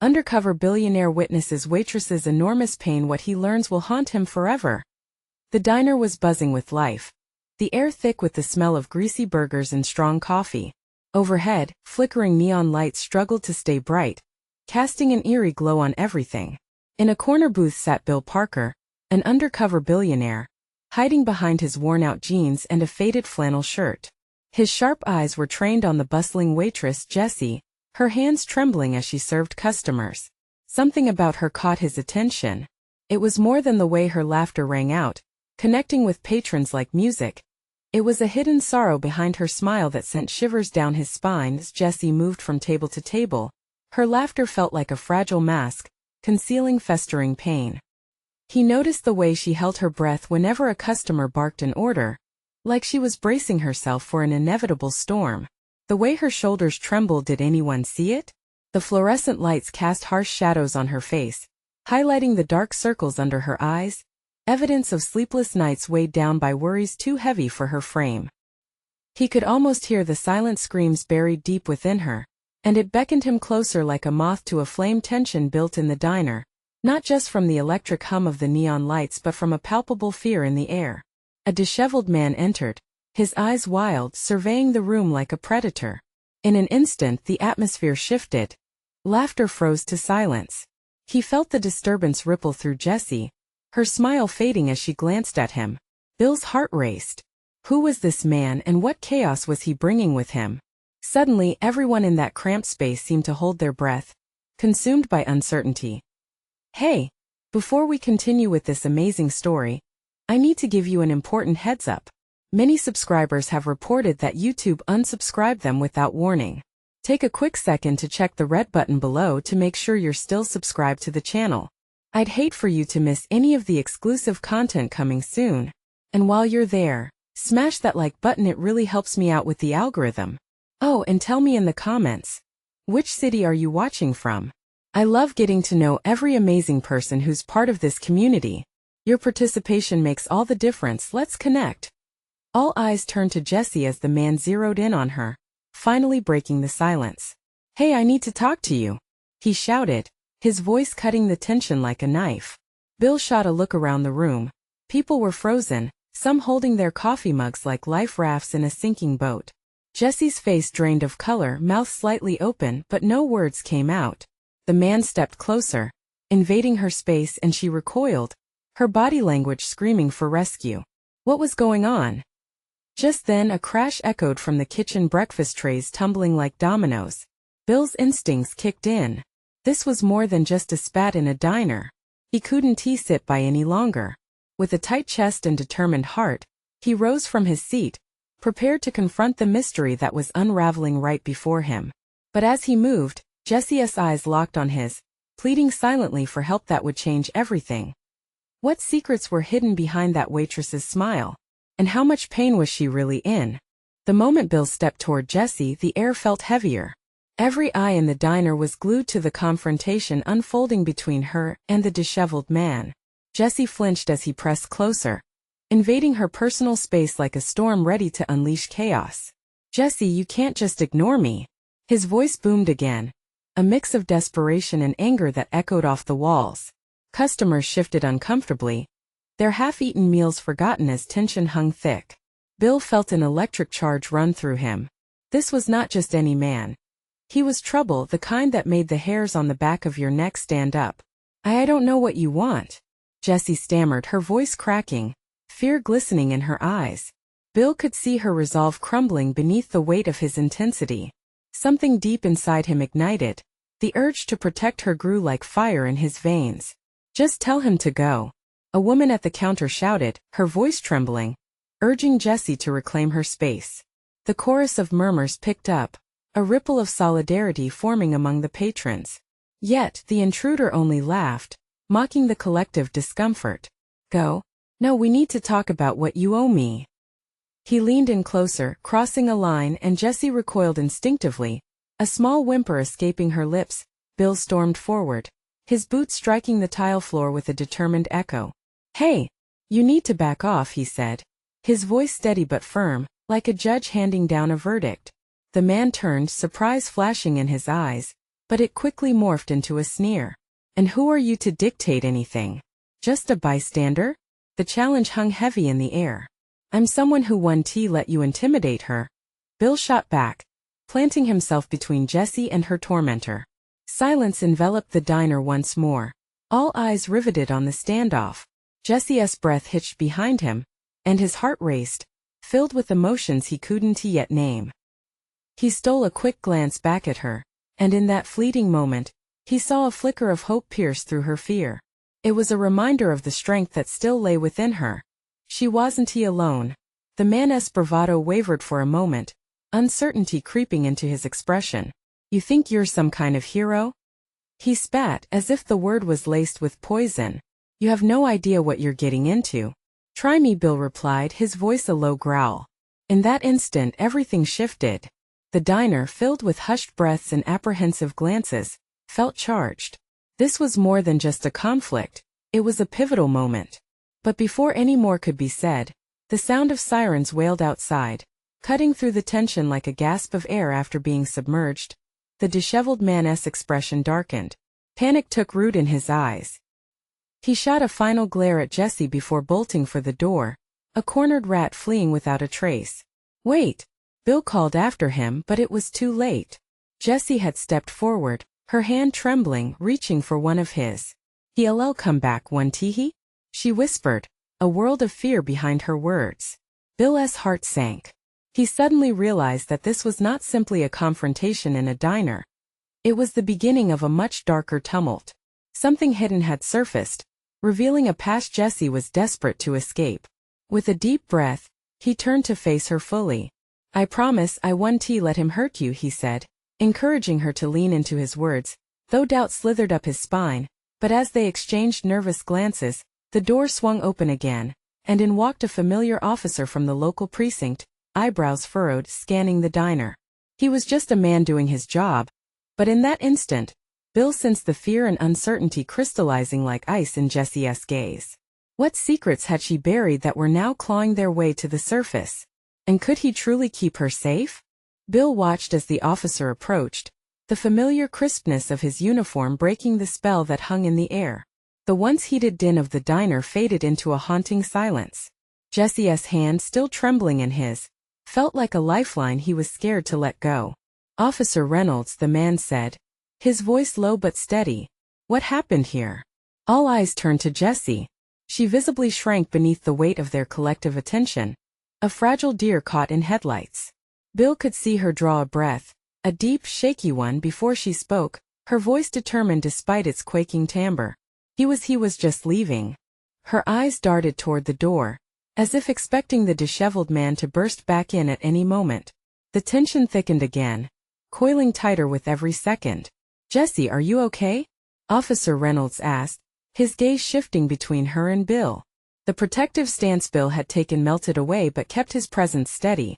Undercover billionaire witnesses waitress's enormous pain. What he learns will haunt him forever. The diner was buzzing with life, the air thick with the smell of greasy burgers and strong coffee. Overhead, flickering neon lights struggled to stay bright, casting an eerie glow on everything. In a corner booth sat Bill Parker, an undercover billionaire, hiding behind his worn-out jeans and a faded flannel shirt. His sharp eyes were trained on the bustling waitress Jessie, her hands trembling as she served customers. Something about her caught his attention. It was more than the way her laughter rang out, connecting with patrons like music. It was a hidden sorrow behind her smile that sent shivers down his spine as Jessie moved from table to table. Her laughter felt like a fragile mask, concealing festering pain. He noticed the way she held her breath whenever a customer barked an order, like she was bracing herself for an inevitable storm. The way her shoulders trembled. Did anyone see it? The fluorescent lights cast harsh shadows on her face, highlighting the dark circles under her eyes, evidence of sleepless nights weighed down by worries too heavy for her frame. He could almost hear the silent screams buried deep within her, and it beckoned him closer like a moth to a flame. Tension built in the diner, not just from the electric hum of the neon lights but from a palpable fear in the air. A disheveled man entered, his eyes wild, surveying the room like a predator. In an instant the atmosphere shifted. Laughter froze to silence. He felt the disturbance ripple through Jessie, her smile fading as she glanced at him. Bill's heart raced. Who was this man and what chaos was he bringing with him? Suddenly everyone in that cramped space seemed to hold their breath, consumed by uncertainty. Hey, before we continue with this amazing story, I need to give you an important heads up. Many subscribers have reported that YouTube unsubscribed them without warning. Take a quick second to check the red button below to make sure you're still subscribed to the channel. I'd hate for you to miss any of the exclusive content coming soon. And while you're there, smash that like button. It really helps me out with the algorithm. Oh, and tell me in the comments, which city are you watching from? I love getting to know every amazing person who's part of this community. Your participation makes all the difference. Let's connect. All eyes turned to Jessie as the man zeroed in on her, finally breaking the silence. Hey, I need to talk to you, he shouted, his voice cutting the tension like a knife. Bill shot a look around the room. People were frozen, some holding their coffee mugs like life rafts in a sinking boat. Jessie's face drained of color, mouth slightly open, but no words came out. The man stepped closer, invading her space, and she recoiled, her body language screaming for rescue. What was going on? Just then a crash echoed from the kitchen, breakfast trays tumbling like dominoes. Bill's instincts kicked in. This was more than just a spat in a diner. He couldn't sit by any longer. With a tight chest and determined heart, he rose from his seat, prepared to confront the mystery that was unraveling right before him. But as he moved, Jessie's eyes locked on his, pleading silently for help that would change everything. What secrets were hidden behind that waitress's smile? And how much pain was she really in? The moment Bill stepped toward Jessie, the air felt heavier. Every eye in the diner was glued to the confrontation unfolding between her and the disheveled man. Jessie flinched as he pressed closer, invading her personal space like a storm ready to unleash chaos. Jessie, you can't just ignore me. His voice boomed again, a mix of desperation and anger that echoed off the walls. Customers shifted uncomfortably, their half-eaten meals forgotten as tension hung thick. Bill felt an electric charge run through him. This was not just any man. He was trouble, the kind that made the hairs on the back of your neck stand up. I don't know what you want, Jessie stammered, her voice cracking, fear glistening in her eyes. Bill could see her resolve crumbling beneath the weight of his intensity. Something deep inside him ignited. The urge to protect her grew like fire in his veins. Just tell him to go, a woman at the counter shouted, her voice trembling, urging Jessie to reclaim her space. The chorus of murmurs picked up, a ripple of solidarity forming among the patrons. Yet the intruder only laughed, mocking the collective discomfort. Go? No, we need to talk about what you owe me. He leaned in closer, crossing a line, and Jessie recoiled instinctively, a small whimper escaping her lips. Bill stormed forward, his boots striking the tile floor with a determined echo. Hey, you need to back off, he said, his voice steady but firm, like a judge handing down a verdict. The man turned, surprise flashing in his eyes, but it quickly morphed into a sneer. And who are you to dictate anything? Just a bystander? The challenge hung heavy in the air. I'm someone who won't let you intimidate her. Bill shot back, planting himself between Jessie and her tormentor. Silence enveloped the diner once more, all eyes riveted on the standoff. Jesse's breath hitched behind him, and his heart raced, filled with emotions he couldn't yet name. He stole a quick glance back at her, and in that fleeting moment, he saw a flicker of hope pierce through her fear. It was a reminder of the strength that still lay within her. She wasn't alone. The man's bravado wavered for a moment, uncertainty creeping into his expression. You think you're some kind of hero? He spat as if the word was laced with poison. You have no idea what you're getting into. Try me, Bill replied, his voice a low growl. In that instant everything shifted. The diner, filled with hushed breaths and apprehensive glances, felt charged. This was more than just a conflict, it was a pivotal moment. But before any more could be said, the sound of sirens wailed outside, cutting through the tension like a gasp of air after being submerged. The disheveled man's expression darkened. Panic took root in his eyes. He shot a final glare at Jessie before bolting for the door, a cornered rat fleeing without a trace. Wait! Bill called after him, but it was too late. Jessie had stepped forward, her hand trembling, reaching for one of his. He'll come back, won't he? She whispered, a world of fear behind her words. Bill's heart sank. He suddenly realized that this was not simply a confrontation in a diner. It was the beginning of a much darker tumult. Something hidden had surfaced, revealing a past Jessie was desperate to escape. With a deep breath, he turned to face her fully. I promise I won't let him hurt you, he said, encouraging her to lean into his words, though doubt slithered up his spine. But as they exchanged nervous glances, the door swung open again, and in walked a familiar officer from the local precinct, eyebrows furrowed, scanning the diner. He was just a man doing his job. But in that instant, Bill sensed the fear and uncertainty crystallizing like ice in Jessie's gaze. What secrets had she buried that were now clawing their way to the surface? And could he truly keep her safe? Bill watched as the officer approached, the familiar crispness of his uniform breaking the spell that hung in the air. The once heated din of the diner faded into a haunting silence. Jessie's hand, still trembling in his, felt like a lifeline he was scared to let go. Officer Reynolds, the man said, his voice low but steady. What happened here? All eyes turned to Jessie. She visibly shrank beneath the weight of their collective attention. A fragile deer caught in headlights. Bill could see her draw a breath, a deep, shaky one, before she spoke, her voice determined despite its quaking timbre. He was just leaving. Her eyes darted toward the door, as if expecting the disheveled man to burst back in at any moment. The tension thickened again, coiling tighter with every second. Jessie, are you okay? Officer Reynolds asked, his gaze shifting between her and Bill. The protective stance Bill had taken melted away but kept his presence steady.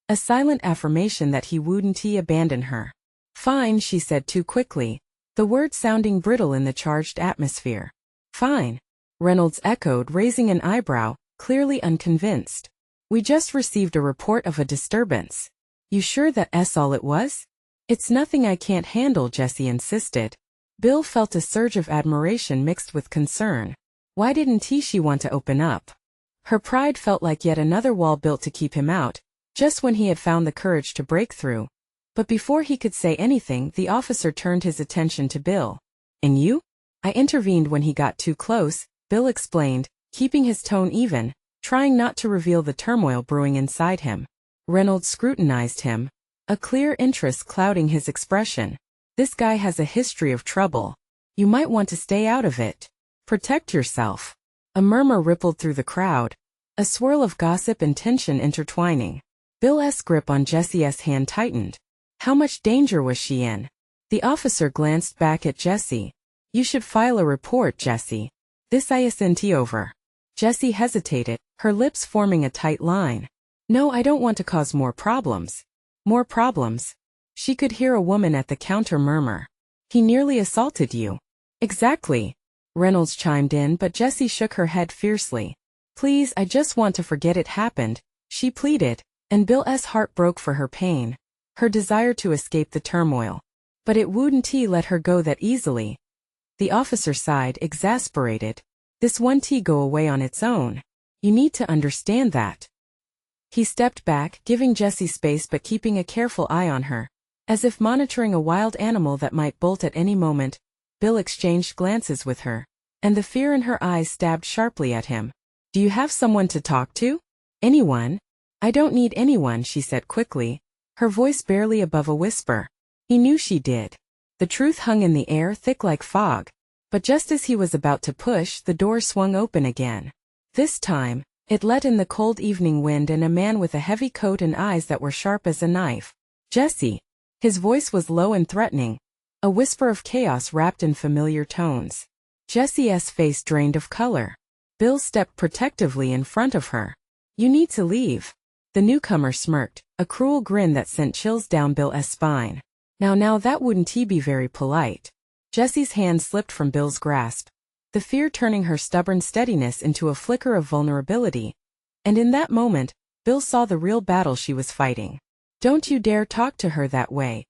A silent affirmation that he wouldn't abandon her. Fine, she said too quickly, the word sounding brittle in the charged atmosphere. Fine, Reynolds echoed, raising an eyebrow, clearly unconvinced. We just received a report of a disturbance. You sure that's all it was? It's nothing I can't handle, Jessie insisted. Bill felt a surge of admiration mixed with concern. Why didn't she want to open up? Her pride felt like yet another wall built to keep him out, just when he had found the courage to break through. But before he could say anything, the officer turned his attention to Bill. And you? I intervened when he got too close, Bill explained, keeping his tone even, trying not to reveal the turmoil brewing inside him. Reynolds scrutinized him, a clear interest clouding his expression. This guy has a history of trouble. You might want to stay out of it. Protect yourself. A murmur rippled through the crowd, a swirl of gossip and tension intertwining. Bill's grip on Jessie's hand tightened. How much danger was she in? The officer glanced back at Jessie. You should file a report, Jessie. This isn't over. Jessie hesitated, her lips forming a tight line. No, I don't want to cause more problems. More problems? She could hear a woman at the counter murmur. He nearly assaulted you. Exactly. Reynolds chimed in, but Jessie shook her head fiercely. Please, I just want to forget it happened, she pleaded, and Bill's heart broke for her pain, her desire to escape the turmoil. But it wouldn't he let her go that easily. The officer sighed, exasperated. This won't he go away on its own. You need to understand that. He stepped back, giving Jessie space but keeping a careful eye on her. As if monitoring a wild animal that might bolt at any moment, Bill exchanged glances with her, and the fear in her eyes stabbed sharply at him. Do you have someone to talk to? Anyone? I don't need anyone, she said quickly, her voice barely above a whisper. He knew she did. The truth hung in the air, thick like fog. But just as he was about to push, the door swung open again. This time, it let in the cold evening wind and a man with a heavy coat and eyes that were sharp as a knife. Jessie. His voice was low and threatening, a whisper of chaos wrapped in familiar tones. Jessie's face drained of color. Bill stepped protectively in front of her. You need to leave. The newcomer smirked, a cruel grin that sent chills down Bill's spine. Now that wouldn't he be very polite. Jessie's hand slipped from Bill's grasp, the fear turning her stubborn steadiness into a flicker of vulnerability. And in that moment, Bill saw the real battle she was fighting. Don't you dare talk to her that way,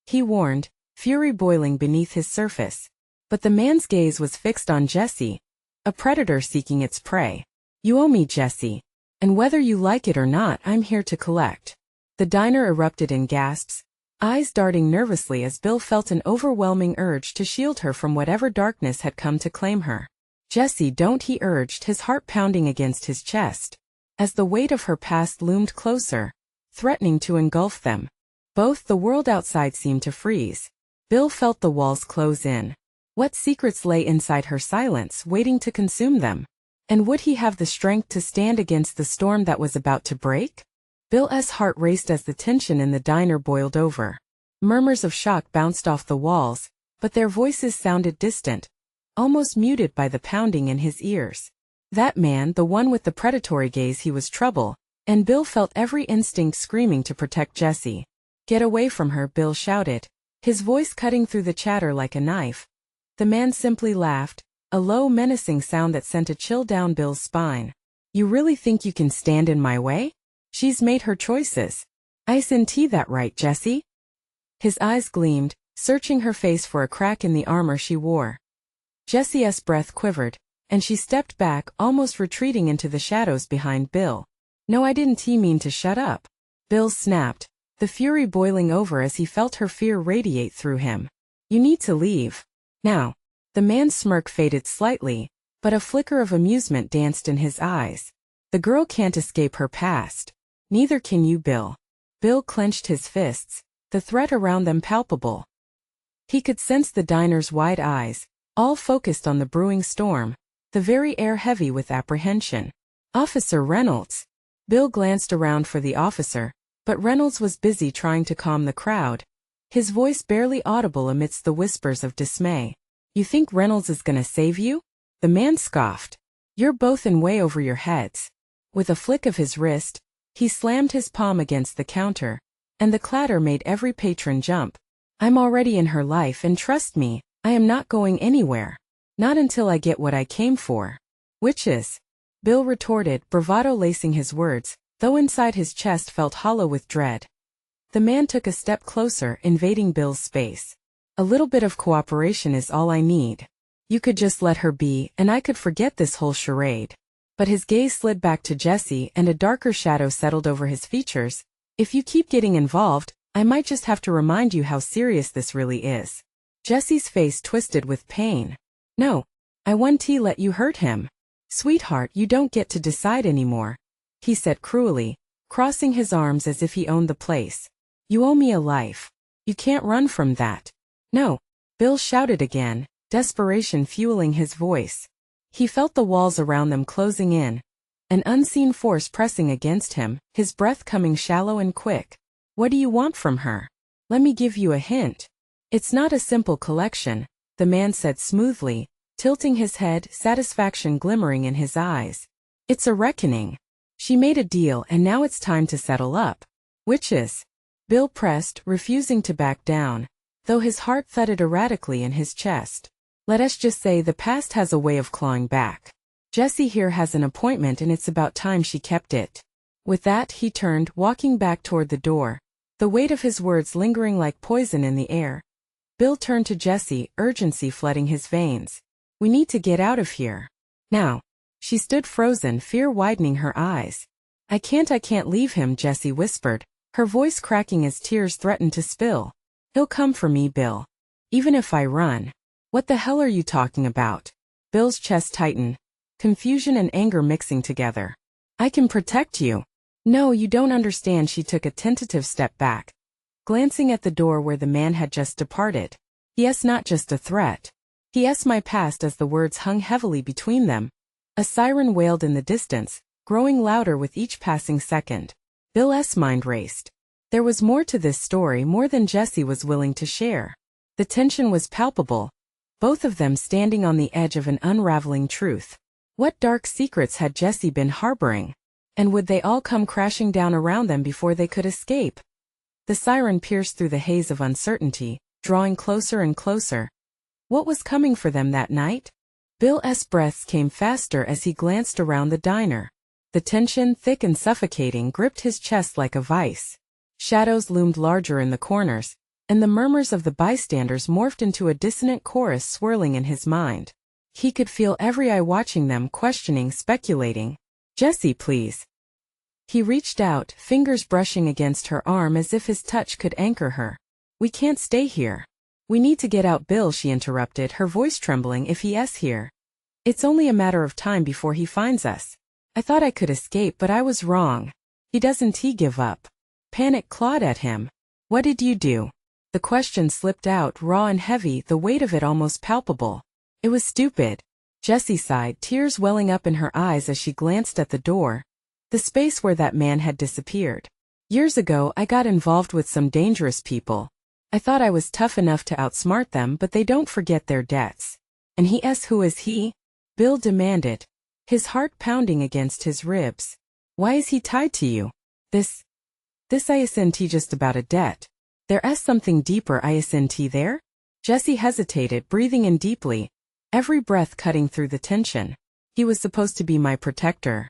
he warned, fury boiling beneath his surface. But the man's gaze was fixed on Jessie, a predator seeking its prey. You owe me, Jessie. And whether you like it or not, I'm here to collect. The diner erupted in gasps, eyes darting nervously as Bill felt an overwhelming urge to shield her from whatever darkness had come to claim her. Jessie, don't, he urged, his heart pounding against his chest. As the weight of her past loomed closer, threatening to engulf them. Both the world outside seemed to freeze. Bill felt the walls close in. What secrets lay inside her silence, waiting to consume them? And would he have the strength to stand against the storm that was about to break? Bill's heart raced as the tension in the diner boiled over. Murmurs of shock bounced off the walls, but their voices sounded distant, almost muted by the pounding in his ears. That man, the one with the predatory gaze, he was trouble, and Bill felt every instinct screaming to protect Jessie. Get away from her, Bill shouted, his voice cutting through the chatter like a knife. The man simply laughed, a low, menacing sound that sent a chill down Bill's spine. You really think you can stand in my way? She's made her choices. Isn't that right, Jessie? His eyes gleamed, searching her face for a crack in the armor she wore. Jessie's breath quivered, and she stepped back, almost retreating into the shadows behind Bill. No, I didn't mean to shut up. Bill snapped, the fury boiling over as he felt her fear radiate through him. You need to leave. Now. The man's smirk faded slightly, but a flicker of amusement danced in his eyes. The girl can't escape her past. Neither can you, Bill. Bill clenched his fists, the threat around them palpable. He could sense the diner's wide eyes, all focused on the brewing storm, the very air heavy with apprehension. Officer Reynolds. Bill glanced around for the officer, but Reynolds was busy trying to calm the crowd, his voice barely audible amidst the whispers of dismay. You think Reynolds is gonna save you? The man scoffed. You're both in way over your heads. With a flick of his wrist, he slammed his palm against the counter, and the clatter made every patron jump. I'm already in her life, and trust me, I am not going anywhere. Not until I get what I came for. Which is? Bill retorted, bravado lacing his words, though inside his chest felt hollow with dread. The man took a step closer, invading Bill's space. A little bit of cooperation is all I need. You could just let her be, and I could forget this whole charade. But his gaze slid back to Jessie, and a darker shadow settled over his features. If you keep getting involved, I might just have to remind you how serious this really is. Jessie's face twisted with pain. No, I won't let you hurt him. Sweetheart, you don't get to decide anymore, he said cruelly, crossing his arms as if he owned the place. You owe me a life. You can't run from that. No, Bill shouted again, desperation fueling his voice. He felt the walls around them closing in, an unseen force pressing against him, his breath coming shallow and quick. What do you want from her? Let me give you a hint. It's not a simple collection, the man said smoothly, tilting his head, satisfaction glimmering in his eyes. It's a reckoning. She made a deal and now it's time to settle up. Which is? Bill pressed, refusing to back down, though his heart thudded erratically in his chest. Let us just say the past has a way of clawing back. Jessie here has an appointment and it's about time she kept it. With that he turned, walking back toward the door, the weight of his words lingering like poison in the air. Bill turned to Jesse, urgency flooding his veins. We need to get out of here. Now. She stood frozen, fear widening her eyes. I can't leave him, Jesse whispered, her voice cracking as tears threatened to spill. He'll come for me, Bill. Even if I run. What the hell are you talking about? Bill's chest tightened, confusion and anger mixing together. I can protect you. No, you don't understand. She took a tentative step back, glancing at the door where the man had just departed. Yes, not just a threat. Yes, my past. As the words hung heavily between them, a siren wailed in the distance, growing louder with each passing second. Bill's mind raced. There was more to this story, more than Jesse was willing to share. The tension was palpable, both of them standing on the edge of an unraveling truth. What dark secrets had Jesse been harboring? And would they all come crashing down around them before they could escape? The siren pierced through the haze of uncertainty, drawing closer and closer. What was coming for them that night? Bill's breaths came faster as he glanced around the diner. The tension, thick and suffocating, gripped his chest like a vice. Shadows loomed larger in the corners, and the murmurs of the bystanders morphed into a dissonant chorus swirling in his mind. He could feel every eye watching them, questioning, speculating. Jesse, please. He reached out, fingers brushing against her arm as if his touch could anchor her. We can't stay here. We need to get out, Bill, she interrupted, her voice trembling. If he's here, it's only a matter of time before he finds us. I thought I could escape, but I was wrong. He give up? Panic clawed at him. What did you do? The question slipped out, raw and heavy, the weight of it almost palpable. It was stupid. Jessie sighed, tears welling up in her eyes as she glanced at the door, the space where that man had disappeared. Years ago, I got involved with some dangerous people. I thought I was tough enough to outsmart them, but they don't forget their debts. And who is he? Bill demanded, his heart pounding against his ribs. Why is he tied to you? This isn't just about a debt. There's something deeper, isn't there? Jessie hesitated, breathing in deeply, every breath cutting through the tension. He was supposed to be my protector.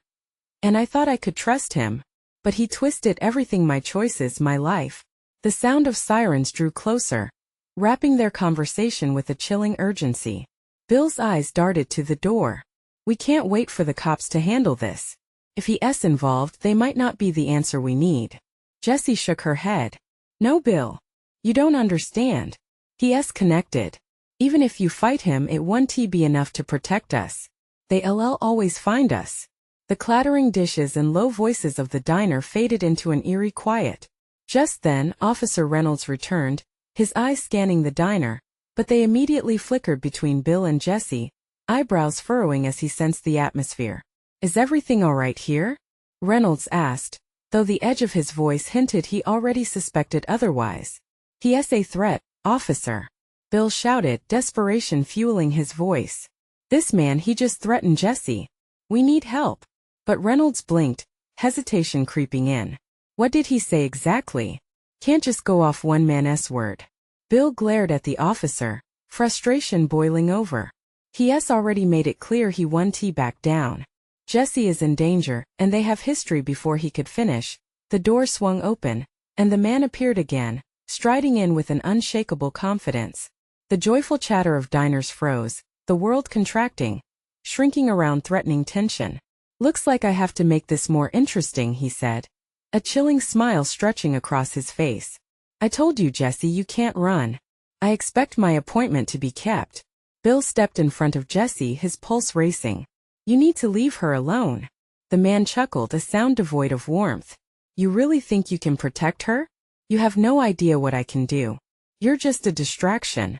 And I thought I could trust him. But he twisted everything, my choices, my life. The sound of sirens drew closer, wrapping their conversation with a chilling urgency. Bill's eyes darted to the door. We can't wait for the cops to handle this. If he's involved, they might not be the answer we need. Jessie shook her head. No, Bill. You don't understand. He's connected. Even if you fight him, it won't be enough to protect us. They'll always find us. The clattering dishes and low voices of the diner faded into an eerie quiet. Just then, Officer Reynolds returned, his eyes scanning the diner, but they immediately flickered between Bill and Jesse, eyebrows furrowing as he sensed the atmosphere. Is everything all right here? Reynolds asked, though the edge of his voice hinted he already suspected otherwise. He's a threat, officer. Bill shouted, desperation fueling his voice. This man, he just threatened Jesse. We need help. But Reynolds blinked, hesitation creeping in. What did he say exactly? Can't just go off one man's word. Bill glared at the officer, frustration boiling over. He's already made it clear he won't back down. Jesse is in danger, and they have history. Before he could finish, the door swung open, and the man appeared again, striding in with an unshakable confidence. The joyful chatter of diners froze, the world contracting, shrinking around threatening tension. Looks like I have to make this more interesting, he said, a chilling smile stretching across his face. I told you, Jesse, you can't run. I expect my appointment to be kept. Bill stepped in front of Jesse, his pulse racing. You need to leave her alone. The man chuckled, a sound devoid of warmth. You really think you can protect her? You have no idea what I can do. You're just a distraction.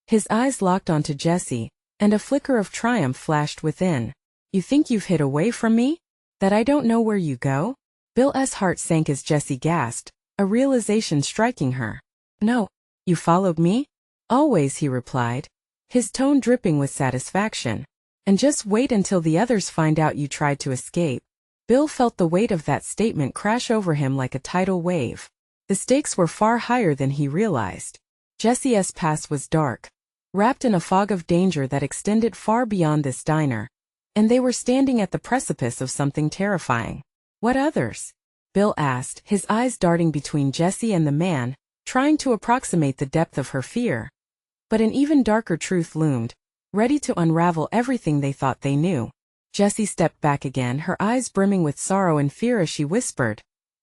His eyes locked onto Jesse, and a flicker of triumph flashed within. You think you've hid away from me? That I don't know where you go? Bill's heart sank as Jesse gasped, a realization striking her. No. You followed me? Always, he replied, his tone dripping with satisfaction. And just wait until the others find out you tried to escape. Bill felt the weight of that statement crash over him like a tidal wave. The stakes were far higher than he realized. Jesse's past was dark, wrapped in a fog of danger that extended far beyond this diner. And they were standing at the precipice of something terrifying. What others? Bill asked, his eyes darting between Jesse and the man, trying to approximate the depth of her fear. But an even darker truth loomed, ready to unravel everything they thought they knew. Jessie stepped back again, her eyes brimming with sorrow and fear as she whispered,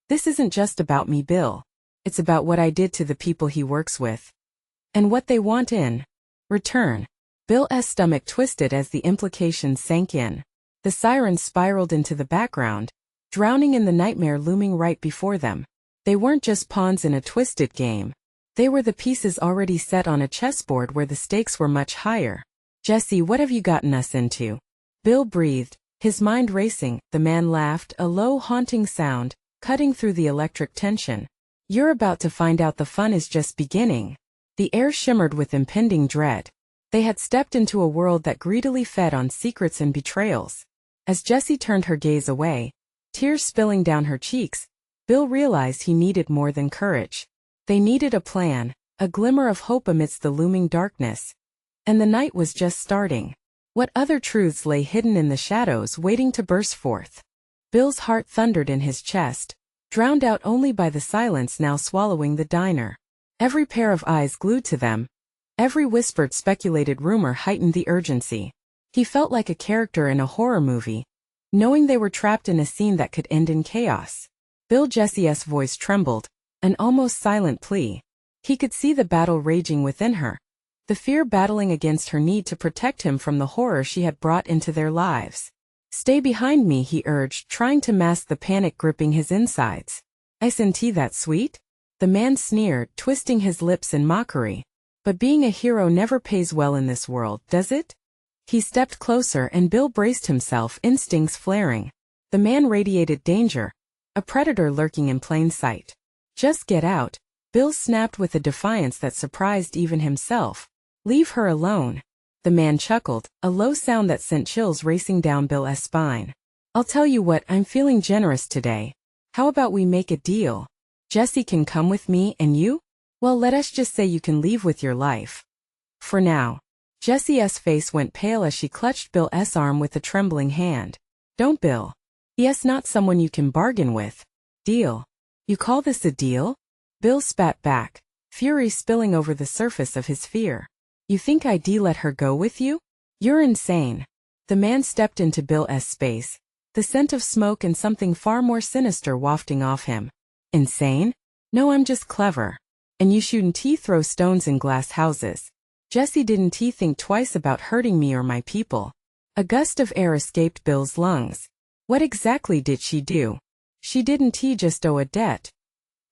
"This isn't just about me, Bill. It's about what I did to the people he works with. And what they want in return." Bill's stomach twisted as the implications sank in. The sirens spiraled into the background, drowning in the nightmare looming right before them. They weren't just pawns in a twisted game. They were the pieces already set on a chessboard where the stakes were much higher. "Jessie, what have you gotten us into?" Bill breathed, his mind racing. The man laughed, a low, haunting sound, cutting through the electric tension. "You're about to find out. The fun is just beginning." The air shimmered with impending dread. They had stepped into a world that greedily fed on secrets and betrayals. As Jessie turned her gaze away, tears spilling down her cheeks, Bill realized he needed more than courage. They needed a plan, a glimmer of hope amidst the looming darkness. And the night was just starting. What other truths lay hidden in the shadows waiting to burst forth? Bill's heart thundered in his chest, drowned out only by the silence now swallowing the diner. Every pair of eyes glued to them. Every whispered speculated rumor heightened the urgency. He felt like a character in a horror movie, knowing they were trapped in a scene that could end in chaos. Jessie's voice trembled, an almost silent plea. He could see the battle raging within her, the fear battling against her need to protect him from the horror she had brought into their lives. "Stay behind me," he urged, trying to mask the panic gripping his insides. "Ice and tea that sweet?" The man sneered, twisting his lips in mockery. "But being a hero never pays well in this world, does it?" He stepped closer and Bill braced himself, instincts flaring. The man radiated danger, a predator lurking in plain sight. "Just get out," Bill snapped with a defiance that surprised even himself. "Leave her alone." The man chuckled, a low sound that sent chills racing down Bill's spine. "I'll tell you what, I'm feeling generous today. How about we make a deal? Jessie can come with me and you? Well, let us just say you can leave with your life. For now." Jessie's face went pale as she clutched Bill's arm with a trembling hand. "Don't, Bill. Yes, not someone you can bargain with. Deal? You call this a deal?" Bill spat back, fury spilling over the surface of his fear. "You think I'd let her go with you? You're insane." The man stepped into Bill's space, the scent of smoke and something far more sinister wafting off him. "Insane? No, I'm just clever. And you shouldn't throw stones in glass houses. Jessie didn't think twice about hurting me or my people." A gust of air escaped Bill's lungs. "What exactly did she do?" "She didn't just owe a debt."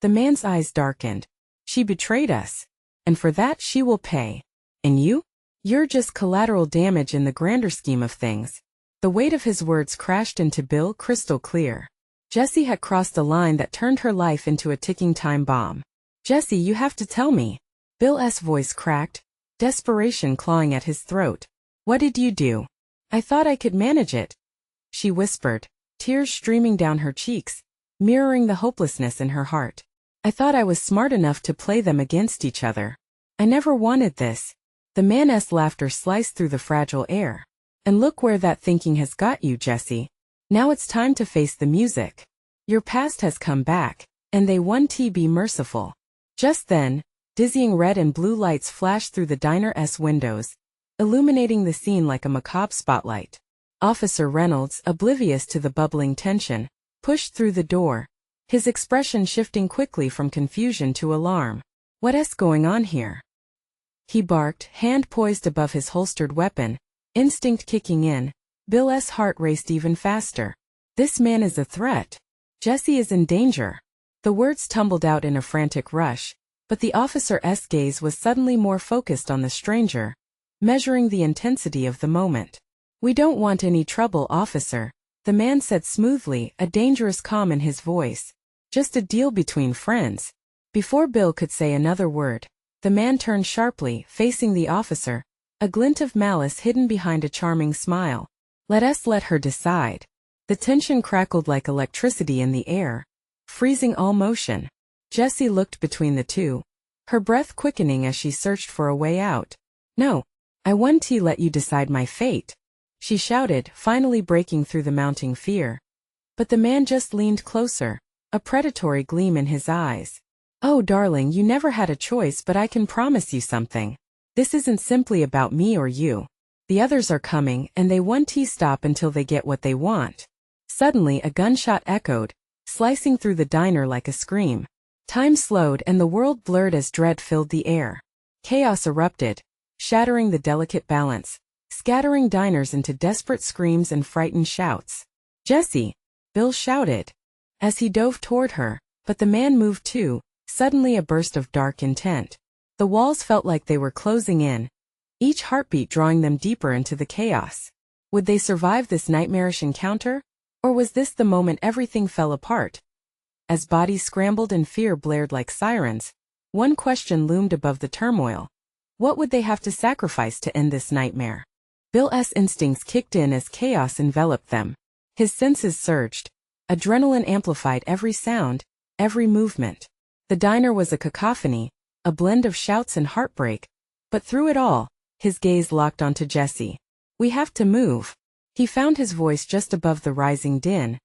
The man's eyes darkened. "She betrayed us. And for that she will pay. And you? You're just collateral damage in the grander scheme of things." The weight of his words crashed into Bill crystal clear. Jessie had crossed a line that turned her life into a ticking time bomb. "Jessie, you have to tell me." Bill's voice cracked, desperation clawing at his throat. "What did you do?" "I thought I could manage it," she whispered, tears streaming down her cheeks, mirroring the hopelessness in her heart. "I thought I was smart enough to play them against each other. I never wanted this." The man's laughter sliced through the fragile air. "And look where that thinking has got you, Jessie. Now it's time to face the music. Your past has come back, and they want to be merciful." Just then, dizzying red and blue lights flashed through the diner's windows, illuminating the scene like a macabre spotlight. Officer Reynolds, oblivious to the bubbling tension, pushed through the door, his expression shifting quickly from confusion to alarm. "What's going on here?" he barked, hand poised above his holstered weapon, instinct kicking in. Bill's heart raced even faster. "This man is a threat. Jessie is in danger." The words tumbled out in a frantic rush, but the officer's gaze was suddenly more focused on the stranger, measuring the intensity of the moment. "We don't want any trouble, officer," the man said smoothly, a dangerous calm in his voice. "Just a deal between friends." Before Bill could say another word, the man turned sharply, facing the officer, a glint of malice hidden behind a charming smile. Let her decide." The tension crackled like electricity in the air, freezing all motion. Jessie looked between the two, her breath quickening as she searched for a way out. "No, I want to let you decide my fate," she shouted, finally breaking through the mounting fear. But the man just leaned closer, a predatory gleam in his eyes. "Oh, darling, you never had a choice, but I can promise you something. This isn't simply about me or you. The others are coming, and they won't stop until they get what they want. Suddenly a gunshot echoed, slicing through the diner like a scream. Time slowed and the world blurred as dread filled the air. Chaos erupted, shattering the delicate balance, scattering diners into desperate screams and frightened shouts. "Jessie!" Bill shouted, as he dove toward her, but the man moved too, suddenly a burst of dark intent. The walls felt like they were closing in, each heartbeat drawing them deeper into the chaos. Would they survive this nightmarish encounter? Or was this the moment everything fell apart? As bodies scrambled and fear blared like sirens, one question loomed above the turmoil. What would they have to sacrifice to end this nightmare? Bill's instincts kicked in as chaos enveloped them. His senses surged. Adrenaline amplified every sound, every movement. The diner was a cacophony, a blend of shouts and heartbreak. But through it all, his gaze locked onto Jessie. "We have to move." He found his voice just above the rising din,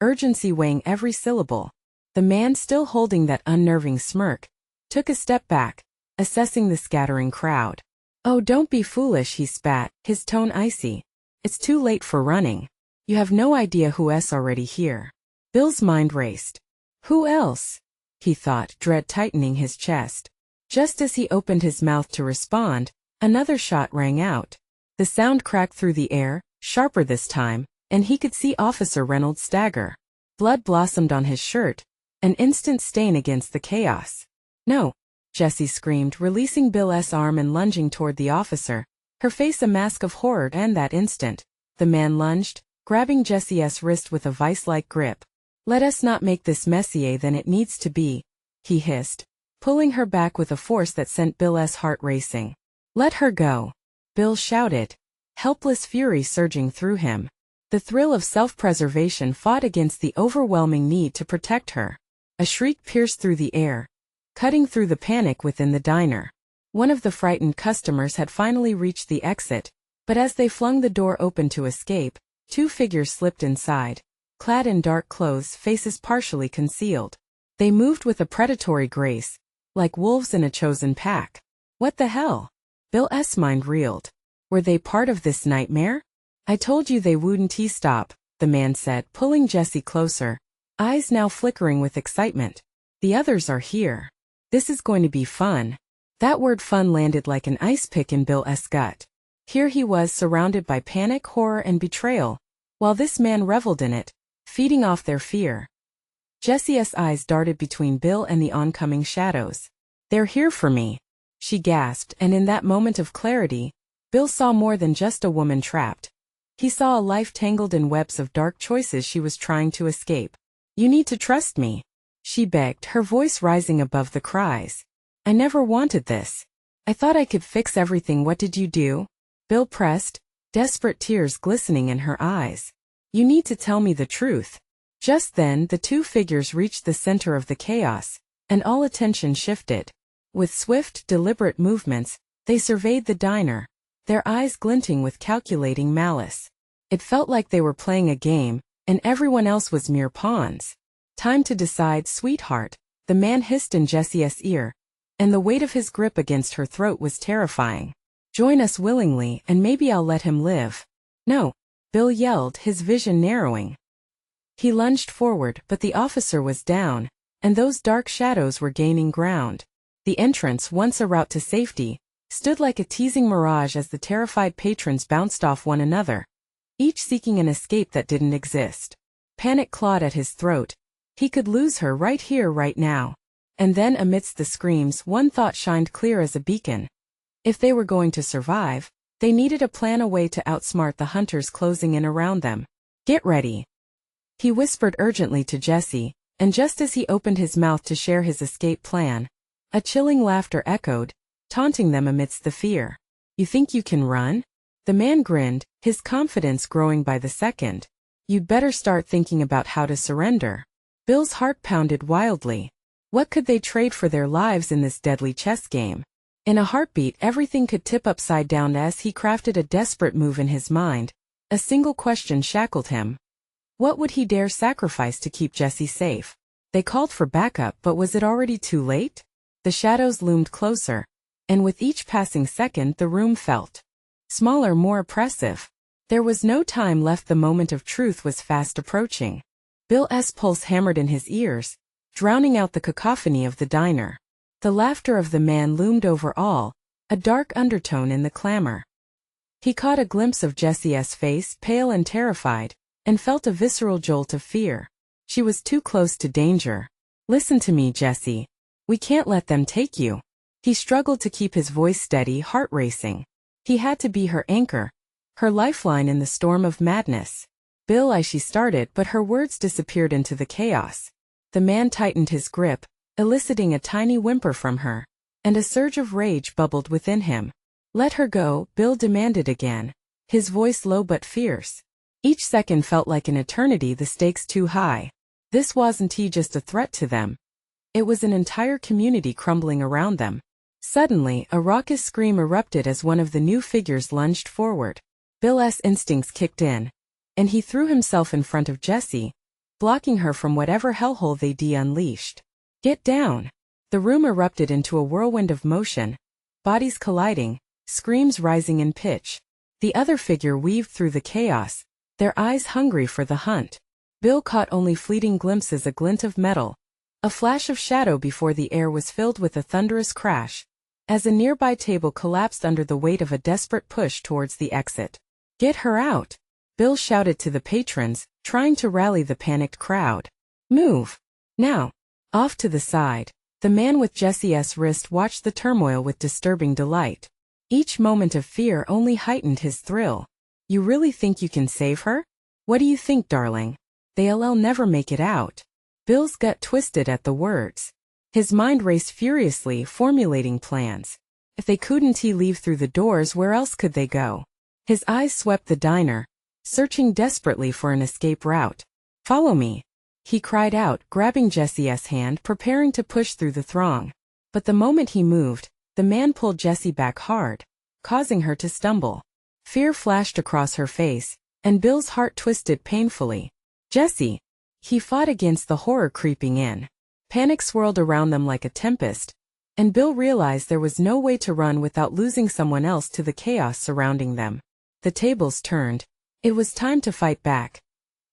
urgency weighing every syllable. The man, still holding that unnerving smirk, took a step back, assessing the scattering crowd. "Oh, don't be foolish," he spat, his tone icy. "It's too late for running. You have no idea who's already here." Bill's mind raced. Who else? He thought, dread tightening his chest. Just as he opened his mouth to respond, another shot rang out. The sound cracked through the air, sharper this time, and he could see Officer Reynolds stagger. Blood blossomed on his shirt, an instant stain against the chaos. "No!" Jessie screamed, releasing Bill's arm and lunging toward the officer, her face a mask of horror. And that instant, the man lunged, grabbing Jessie's wrist with a vice-like grip. "Let us not make this messier than it needs to be," he hissed, pulling her back with a force that sent Bill's heart racing. "Let her go!" Bill shouted, helpless fury surging through him. The thrill of self-preservation fought against the overwhelming need to protect her. A shriek pierced through the air, cutting through the panic within the diner. One of the frightened customers had finally reached the exit, but as they flung the door open to escape, two figures slipped inside, clad in dark clothes, faces partially concealed. They moved with a predatory grace, like wolves in a chosen pack. What the hell? Bill's mind reeled. Were they part of this nightmare? "I told you they wouldn't stop," the man said, pulling Jessie closer, eyes now flickering with excitement. "The others are here. This is going to be fun." That word fun landed like an ice pick in Bill's gut. Here he was, surrounded by panic, horror, and betrayal, while this man reveled in it, feeding off their fear. Jessie's eyes darted between Bill and the oncoming shadows. "They're here for me," she gasped, and in that moment of clarity, Bill saw more than just a woman trapped. He saw a life tangled in webs of dark choices she was trying to escape. "You need to trust me," she begged, her voice rising above the cries. "I never wanted this. I thought I could fix everything. What did you do?" Bill pressed, desperate tears glistening in her eyes. "You need to tell me the truth." Just then, the two figures reached the center of the chaos, and all attention shifted. With swift, deliberate movements, they surveyed the diner, their eyes glinting with calculating malice. It felt like they were playing a game, and everyone else was mere pawns. "Time to decide, sweetheart," the man hissed in Jessie's ear, and the weight of his grip against her throat was terrifying. "Join us willingly, and maybe I'll let him live." "No," Bill yelled, his vision narrowing. He lunged forward, but the officer was down, and those dark shadows were gaining ground. The entrance, once a route to safety, stood like a teasing mirage as the terrified patrons bounced off one another, each seeking an escape that didn't exist. Panic clawed at his throat. He could lose her right here, right now. And then, amidst the screams, one thought shined clear as a beacon. If they were going to survive, they needed a plan, a way to outsmart the hunters closing in around them. "Get ready," he whispered urgently to Jessie, and just as he opened his mouth to share his escape plan, a chilling laughter echoed, taunting them amidst the fear. "You think you can run?" The man grinned, his confidence growing by the second. "You'd better start thinking about how to surrender." Bill's heart pounded wildly. What could they trade for their lives in this deadly chess game? In a heartbeat, everything could tip upside down as he crafted a desperate move in his mind. A single question shackled him. What would he dare sacrifice to keep Jessie safe? They called for backup, but was it already too late? The shadows loomed closer, and with each passing second the room felt smaller, more oppressive. There was no time left. The moment of truth was fast approaching. Bill's pulse hammered in his ears, drowning out the cacophony of the diner. The laughter of the man loomed over all, a dark undertone in the clamor. He caught a glimpse of Jessie's face, pale and terrified, and felt a visceral jolt of fear. She was too close to danger. "Listen to me, Jessie. We can't let them take you." He struggled to keep his voice steady, heart racing. He had to be her anchor, her lifeline in the storm of madness. "Bill," she started, but her words disappeared into the chaos. The man tightened his grip, eliciting a tiny whimper from her, and a surge of rage bubbled within him. "Let her go," Bill demanded again, his voice low but fierce. Each second felt like an eternity, the stakes too high. This wasn't just a threat to them. It was an entire community crumbling around them. Suddenly, a raucous scream erupted as one of the new figures lunged forward. Bill's instincts kicked in, and he threw himself in front of Jessie, blocking her from whatever hellhole they'd unleashed. "Get down!" The room erupted into a whirlwind of motion, bodies colliding, screams rising in pitch. The other figure weaved through the chaos, their eyes hungry for the hunt. Bill caught only fleeting glimpses, a glint of metal, a flash of shadow before the air was filled with a thunderous crash, as a nearby table collapsed under the weight of a desperate push towards the exit. "Get her out!" Bill shouted to the patrons, trying to rally the panicked crowd. "Move! Now!" Off to the side, the man with Jessie's wrist watched the turmoil with disturbing delight. Each moment of fear only heightened his thrill. "You really think you can save her? What do you think, darling? They'll never make it out." Bill's gut twisted at the words. His mind raced furiously, formulating plans. If they couldn't leave through the doors, where else could they go? His eyes swept the diner, searching desperately for an escape route. "Follow me," he cried out, grabbing Jessie's hand, preparing to push through the throng. But the moment he moved, the man pulled Jessie back hard, causing her to stumble. Fear flashed across her face, and Bill's heart twisted painfully. "Jessie!" He fought against the horror creeping in. Panic swirled around them like a tempest, and Bill realized there was no way to run without losing someone else to the chaos surrounding them. The tables turned. It was time to fight back.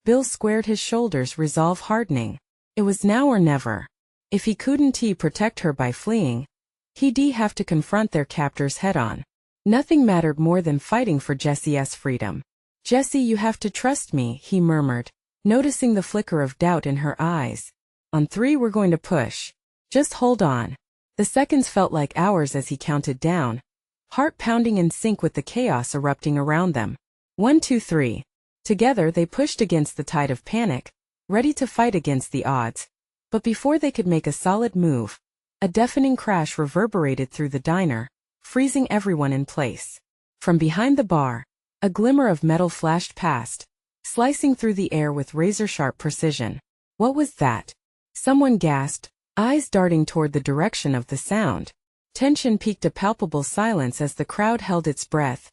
Bill squared his shoulders, resolve hardening. It was now or never. If he couldn't protect her by fleeing, he'd have to confront their captors head-on. Nothing mattered more than fighting for Jessie's freedom. "Jessie, you have to trust me," he murmured, noticing the flicker of doubt in her eyes. "On 3 we're going to push. Just hold on." The seconds felt like hours as he counted down, heart pounding in sync with the chaos erupting around them. 1, 2, 3. Together they pushed against the tide of panic, ready to fight against the odds. But before they could make a solid move, a deafening crash reverberated through the diner, freezing everyone in place. From behind the bar, a glimmer of metal flashed past, slicing through the air with razor-sharp precision. What was that? Someone gasped, eyes darting toward the direction of the sound. Tension peaked, a palpable silence as the crowd held its breath.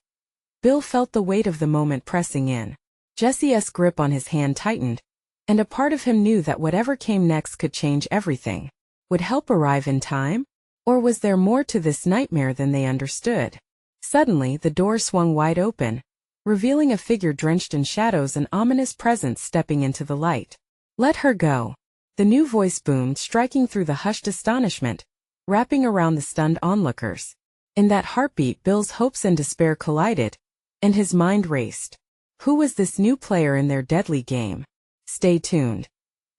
Bill felt the weight of the moment pressing in. Jessie's grip on his hand tightened, and a part of him knew that whatever came next could change everything. Would help arrive in time? Or was there more to this nightmare than they understood? Suddenly, the door swung wide open, revealing a figure drenched in shadows, an ominous presence stepping into the light. "Let her go." The new voice boomed, striking through the hushed astonishment, wrapping around the stunned onlookers. In that heartbeat, Bill's hopes and despair collided, and his mind raced. Who was this new player in their deadly game? Stay tuned.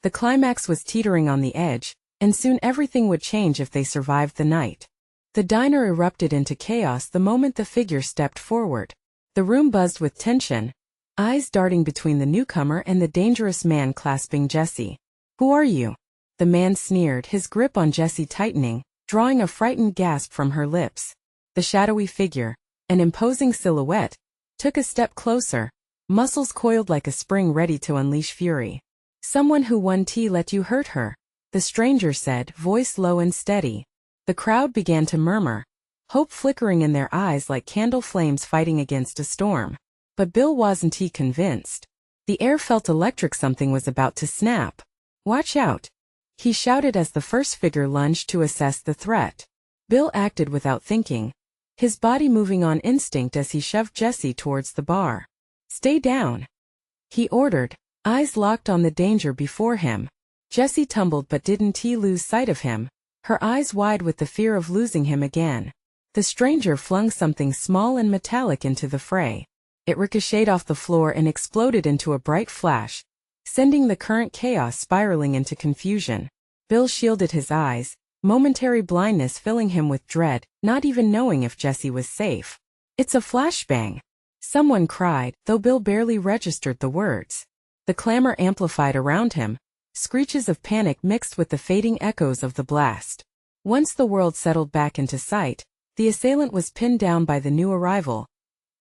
The climax was teetering on the edge, and soon everything would change if they survived the night. The diner erupted into chaos the moment the figure stepped forward. The room buzzed with tension, eyes darting between the newcomer and the dangerous man clasping Jessie. "Who are you?" The man sneered, his grip on Jessie tightening, drawing a frightened gasp from her lips. The shadowy figure, an imposing silhouette, took a step closer, muscles coiled like a spring ready to unleash fury. "Someone who won't let you hurt her," the stranger said, voice low and steady. The crowd began to murmur, hope flickering in their eyes like candle flames fighting against a storm. But Bill wasn't convinced. The air felt electric, something was about to snap. "Watch out," he shouted as the first figure lunged to assess the threat. Bill acted without thinking, his body moving on instinct as he shoved Jesse towards the bar. "Stay down," he ordered, eyes locked on the danger before him. Jesse tumbled, but didn't he lose sight of him, her eyes wide with the fear of losing him again. The stranger flung something small and metallic into the fray. It ricocheted off the floor and exploded into a bright flash, sending the current chaos spiraling into confusion. Bill shielded his eyes, momentary blindness filling him with dread, not even knowing if Jesse was safe. "It's a flashbang!" someone cried, though Bill barely registered the words. The clamor amplified around him, screeches of panic mixed with the fading echoes of the blast. Once the world settled back into sight, the assailant was pinned down by the new arrival.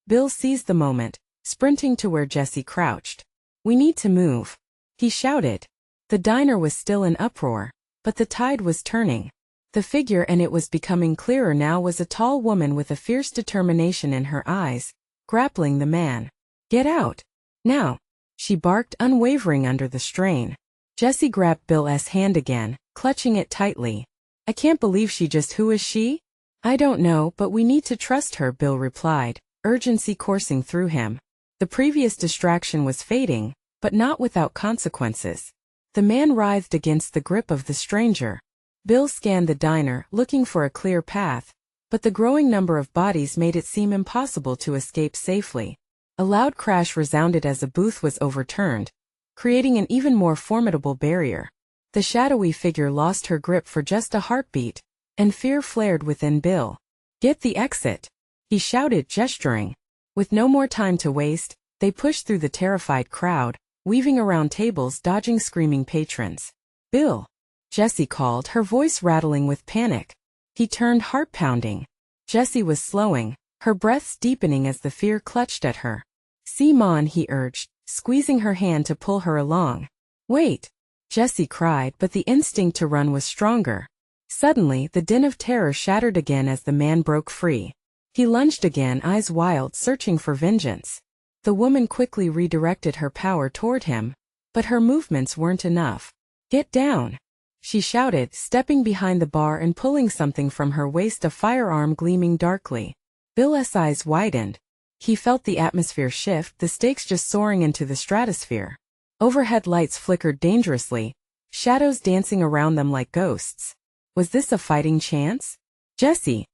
Bill seized the moment, sprinting to where Jesse crouched. "We need to move," he shouted. The diner was still in uproar, but the tide was turning. The figure, and it was becoming clearer now, was a tall woman with a fierce determination in her eyes, grappling the man. "Get out! Now!" she barked, unwavering under the strain. Jesse grabbed Bill's hand again, clutching it tightly. "I can't believe she just— Who is she?" "I don't know, but we need to trust her," Bill replied, urgency coursing through him. The previous distraction was fading, but not without consequences. The man writhed against the grip of the stranger. Bill scanned the diner, looking for a clear path, but the growing number of bodies made it seem impossible to escape safely. A loud crash resounded as a booth was overturned, creating an even more formidable barrier. The shadowy figure lost her grip for just a heartbeat, and fear flared within Bill. "Get the exit!" he shouted, gesturing. With no more time to waste, they pushed through the terrified crowd, weaving around tables, dodging screaming patrons. "Bill!" Jesse called, her voice rattling with panic. He turned, heart pounding. Jesse was slowing, her breaths deepening as the fear clutched at her. "See on," he urged, squeezing her hand to pull her along. "Wait!" Jesse cried, but the instinct to run was stronger. Suddenly, the din of terror shattered again as the man broke free. He lunged again, eyes wild, searching for vengeance. The woman quickly redirected her power toward him, but her movements weren't enough. "Get down!" she shouted, stepping behind the bar and pulling something from her waist, a firearm gleaming darkly. Bill's eyes widened. He felt the atmosphere shift, the stakes just soaring into the stratosphere. Overhead lights flickered dangerously, shadows dancing around them like ghosts. Was this a fighting chance? "Jesse!"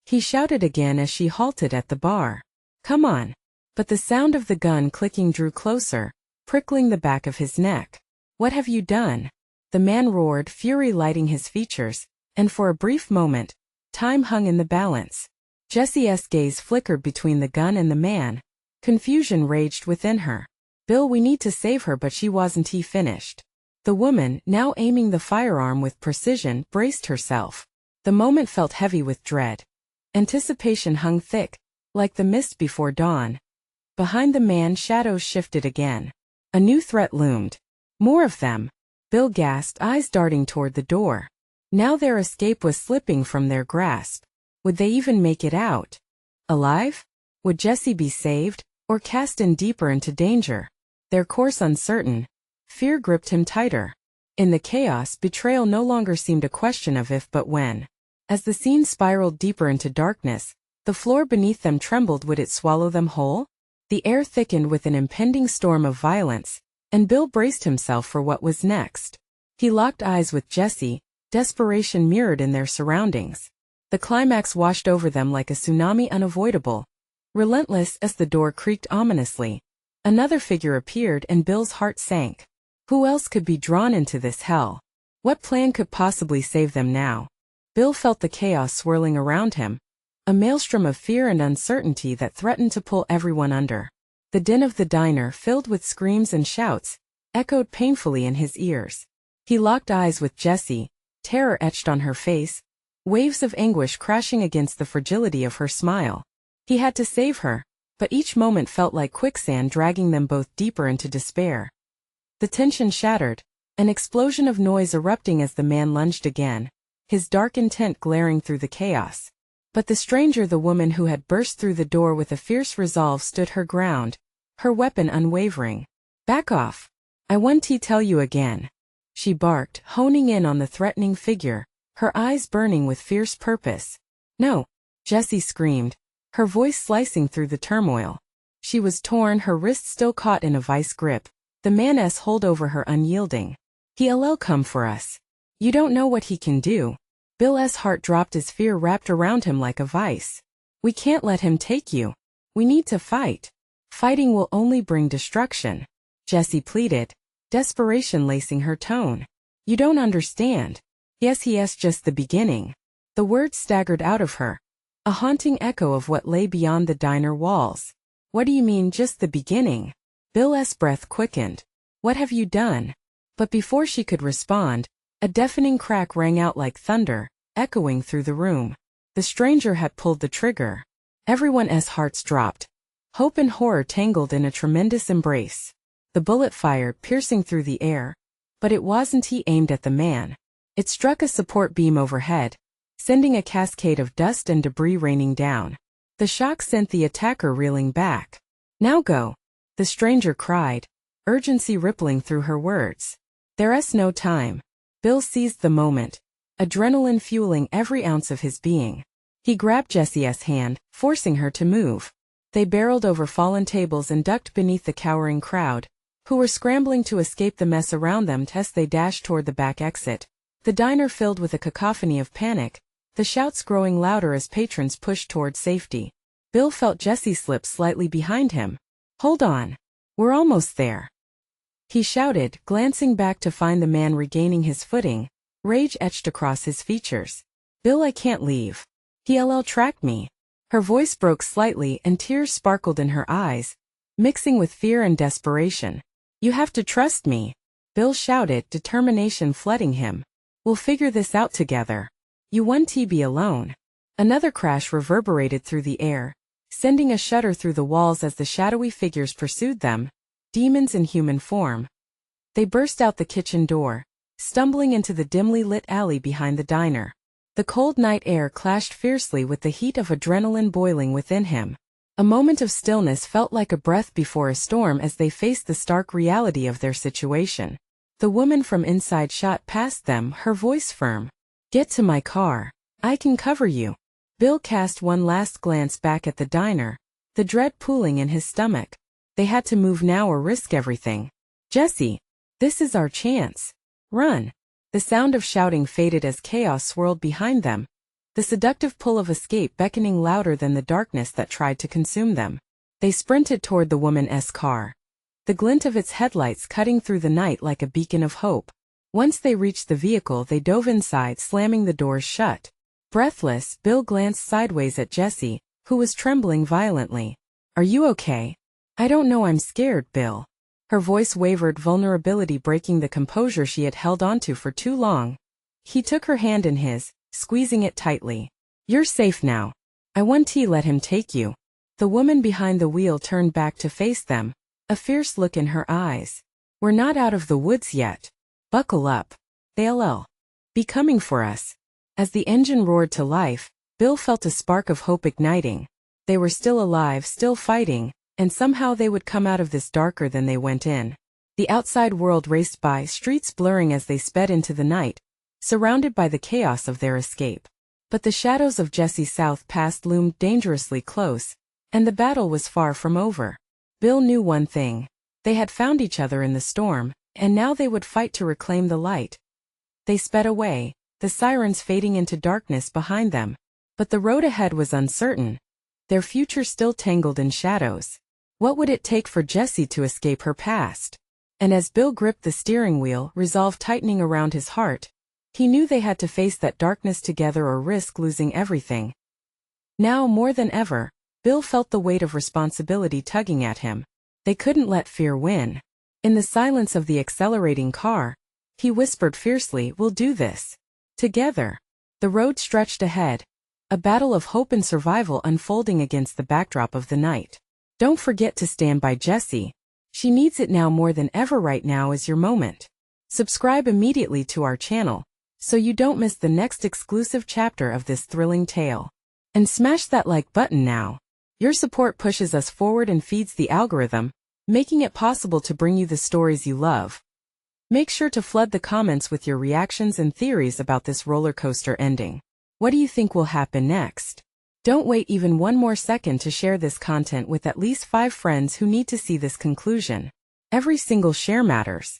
he shouted again as she halted at the bar. "Come on!" But the sound of the gun clicking drew closer, prickling the back of his neck. "What have you done?" the man roared, fury lighting his features, and for a brief moment, time hung in the balance. Jesse's gaze flickered between the gun and the man. Confusion raged within her. "Bill, we need to save her," but she wasn't he finished. The woman, now aiming the firearm with precision, braced herself. The moment felt heavy with dread. Anticipation hung thick, like the mist before dawn. Behind the man, shadows shifted again. A new threat loomed. More of them. Bill gasped, eyes darting toward the door. Now their escape was slipping from their grasp. Would they even make it out? Alive? Would Jesse be saved, or cast in deeper into danger? Their course uncertain, fear gripped him tighter. In the chaos, betrayal no longer seemed a question of if but when. As the scene spiraled deeper into darkness, the floor beneath them trembled. Would it swallow them whole? The air thickened with an impending storm of violence, and Bill braced himself for what was next. He locked eyes with Jesse, desperation mirrored in their surroundings. The climax washed over them like a tsunami, unavoidable, relentless. As the door creaked ominously, another figure appeared and Bill's heart sank. Who else could be drawn into this hell? What plan could possibly save them now? Bill felt the chaos swirling around him, a maelstrom of fear and uncertainty that threatened to pull everyone under. The din of the diner, filled with screams and shouts, echoed painfully in his ears. He locked eyes with Jessie, terror etched on her face, waves of anguish crashing against the fragility of her smile. He had to save her, but each moment felt like quicksand, dragging them both deeper into despair. The tension shattered, an explosion of noise erupting as the man lunged again, his dark intent glaring through the chaos. But the stranger, the woman who had burst through the door with a fierce resolve, stood her ground, her weapon unwavering. "Back off. I want to tell you again," she barked, honing in on the threatening figure, her eyes burning with fierce purpose. "No," Jessie screamed, her voice slicing through the turmoil. She was torn, her wrist still caught in a vice grip, the man's hold over her unyielding. "He'll come for us. You don't know what he can do." Bill's heart dropped as fear wrapped around him like a vice. "We can't let him take you. We need to fight. Fighting will only bring destruction," Jessie pleaded, desperation lacing her tone. "You don't understand." Yes, just the beginning." The words staggered out of her, a haunting echo of what lay beyond the diner walls. "What do you mean, just the beginning?" Bill's breath quickened. "What have you done?" But before she could respond, a deafening crack rang out like thunder, echoing through the room. The stranger had pulled the trigger. Everyone's hearts dropped. Hope and horror tangled in a tremendous embrace. The bullet fired, piercing through the air. But it wasn't he aimed at the man. It struck a support beam overhead, sending a cascade of dust and debris raining down. The shock sent the attacker reeling back. "Now go," the stranger cried, urgency rippling through her words. "There's no time." Bill seized the moment, adrenaline fueling every ounce of his being. He grabbed Jessie's hand, forcing her to move. They barreled over fallen tables and ducked beneath the cowering crowd, who were scrambling to escape the mess around them as they dashed toward the back exit. The diner filled with a cacophony of panic, the shouts growing louder as patrons pushed toward safety. Bill felt Jessie slip slightly behind him. "Hold on. We're almost there," he shouted, glancing back to find the man regaining his footing, rage etched across his features. "Bill, I can't leave. He'll track me." Her voice broke slightly and tears sparkled in her eyes, mixing with fear and desperation. "You have to trust me," Bill shouted, determination flooding him. "We'll figure this out together. You won't be alone." Another crash reverberated through the air, sending a shudder through the walls as the shadowy figures pursued them, demons in human form. They burst out the kitchen door, stumbling into the dimly lit alley behind the diner. The cold night air clashed fiercely with the heat of adrenaline boiling within him. A moment of stillness felt like a breath before a storm as they faced the stark reality of their situation. The woman from inside shot past them, her voice firm. "Get to my car. I can cover you." Bill cast one last glance back at the diner, the dread pooling in his stomach. They had to move now or risk everything. "Jessie, this is our chance. Run." The sound of shouting faded as chaos swirled behind them, the seductive pull of escape beckoning louder than the darkness that tried to consume them. They sprinted toward the woman's car, the glint of its headlights cutting through the night like a beacon of hope. Once they reached the vehicle, they dove inside, slamming the doors shut. Breathless, Bill glanced sideways at Jessie, who was trembling violently. "Are you okay?" "I don't know, I'm scared, Bill." Her voice wavered, vulnerability breaking the composure she had held onto for too long. He took her hand in his, squeezing it tightly. "You're safe now. I won't let him take you." The woman behind the wheel turned back to face them, a fierce look in her eyes. "We're not out of the woods yet. Buckle up. They'll be coming for us." As the engine roared to life, Bill felt a spark of hope igniting. They were still alive, still fighting, and somehow they would come out of this darker than they went in. The outside world raced by, streets blurring as they sped into the night, surrounded by the chaos of their escape. But the shadows of Jessie's South past loomed dangerously close, and the battle was far from over. Bill knew one thing. They had found each other in the storm, and now they would fight to reclaim the light. They sped away, the sirens fading into darkness behind them. But the road ahead was uncertain, their future still tangled in shadows. What would it take for Jessie to escape her past? And as Bill gripped the steering wheel, resolve tightening around his heart, he knew they had to face that darkness together or risk losing everything. Now more than ever, Bill felt the weight of responsibility tugging at him. They couldn't let fear win. In the silence of the accelerating car, he whispered fiercely, "We'll do this together." The road stretched ahead, a battle of hope and survival unfolding against the backdrop of the night. Don't forget to stand by Jessie. She needs it now more than ever. Right now is your moment. Subscribe immediately to our channel, so you don't miss the next exclusive chapter of this thrilling tale. And smash that like button now. Your support pushes us forward and feeds the algorithm, making it possible to bring you the stories you love. Make sure to flood the comments with your reactions and theories about this roller coaster ending. What do you think will happen next? Don't wait even one more second to share this content with at least 5 friends who need to see this conclusion. Every single share matters.